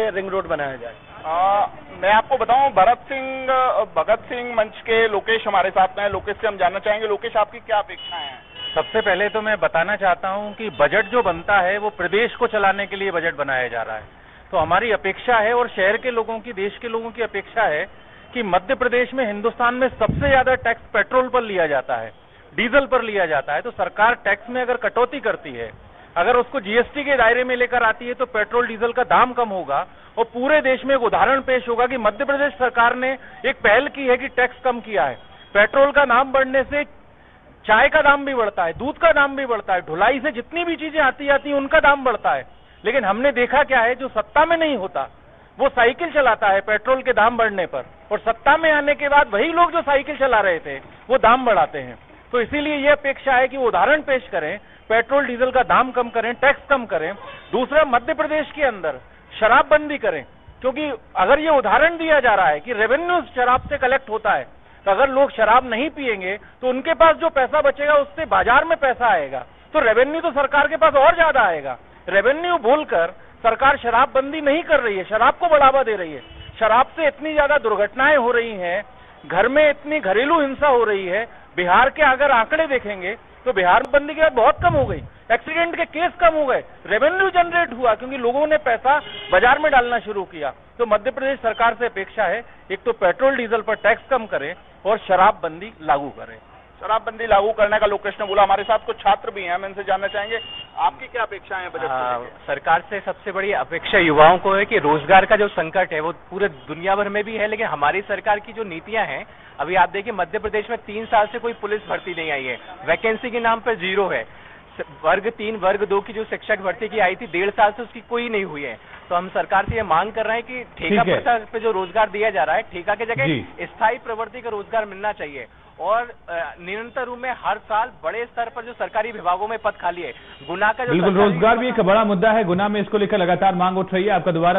Ring road बनाया जाए। मैं आपको बताऊं, भगत सिंह मंच के लोकेश हमारे साथ हैं। लोकेश से हम जानना चाहेंगे, लोकेश आपकी क्या अपेक्षाएं हैं? सबसे पहले तो मैं बताना चाहता हूं कि बजट जो बनता है वो प्रदेश को चलाने के लिए बजट बनाया जा रहा है। तो हमारी अपेक्षा है और शहर के लोगों की, देश के लोगों की अपेक्षा है कि मध्य प्रदेश में हिंदुस्तान में सबसे ज्यादा टैक्स पेट्रोल पर लिया जाता है, डीजल पर लिया जाता है। तो सरकार टैक्स में अगर कटौती करती है, अगर उसको जीएसटी के दायरे में लेकर आती है, तो पेट्रोल डीजल का दाम कम होगा और पूरे देश में एक उदाहरण पेश होगा कि मध्य प्रदेश सरकार ने एक पहल की है कि टैक्स कम किया है। पेट्रोल का दाम बढ़ने से चाय का दाम भी बढ़ता है, दूध का दाम भी बढ़ता है, ढुलाई से जितनी भी चीजें आती हैं उनका दाम बढ़ता है। लेकिन हमने देखा क्या है, जो सत्ता में नहीं होता वो साइकिल चलाता है पेट्रोल के दाम बढ़ने पर, और सत्ता में आने के बाद वही लोग जो साइकिल चला रहे थे वो दाम बढ़ाते हैं। तो इसीलिए ये अपेक्षा है कि वो उदाहरण पेश करें, पेट्रोल डीजल का दाम कम करें, टैक्स कम करें। दूसरा, मध्य प्रदेश के अंदर शराबबंदी करें, क्योंकि अगर ये उदाहरण दिया जा रहा है कि रेवेन्यू शराब से कलेक्ट होता है, तो अगर लोग शराब नहीं पिएंगे तो उनके पास जो पैसा बचेगा उससे बाजार में पैसा आएगा, तो रेवेन्यू तो सरकार के पास और ज्यादा आएगा। रेवेन्यू भूलकर सरकार शराबबंदी नहीं कर रही है, शराब को बढ़ावा दे रही है। शराब से इतनी ज्यादा दुर्घटनाएं हो रही हैं, घर में इतनी घरेलू हिंसा हो रही है। बिहार के अगर आंकड़े देखेंगे तो बिहार में बंदी के बाद बहुत कम हो गई, एक्सीडेंट के केस कम हो गए, रेवेन्यू जनरेट हुआ क्योंकि लोगों ने पैसा बाजार में डालना शुरू किया। तो मध्य प्रदेश सरकार से अपेक्षा है, एक तो पेट्रोल डीजल पर टैक्स कम करें और शराबबंदी लागू करें। शराबबंदी लागू करने का लोकेश ने बोला। हमारे साथ कुछ छात्र भी हैं, हम इनसे जानना चाहेंगे आपकी क्या अपेक्षाएं हैं बजट को लेकर? सरकार से सबसे बड़ी अपेक्षा युवाओं को है कि रोजगार का जो संकट है वो पूरे दुनिया भर में भी है, लेकिन हमारी सरकार की जो नीतियां हैं, अभी आप देखिए मध्य प्रदेश में 3 साल से कोई पुलिस भर्ती नहीं आई है, वैकेंसी के नाम पर 0 है। वर्ग 3 वर्ग 2 की जो शिक्षक भर्ती की आई थी 1.5 साल से उसकी कोई नहीं हुई है। तो हम सरकार से ये मांग कर रहे हैं कि ठेका प्रथा पे जो रोजगार दिया जा रहा है, ठेका के जगह स्थायी प्रवृत्ति का रोजगार मिलना चाहिए। और निरंतर रूप में हर साल बड़े स्तर पर जो सरकारी विभागों में पद खाली है, गुना का जो बिल्कुल रोजगार भी एक बड़ा मुद्दा है। गुना में इसको लेकर लगातार मांग उठ रही है। आपका दोबारा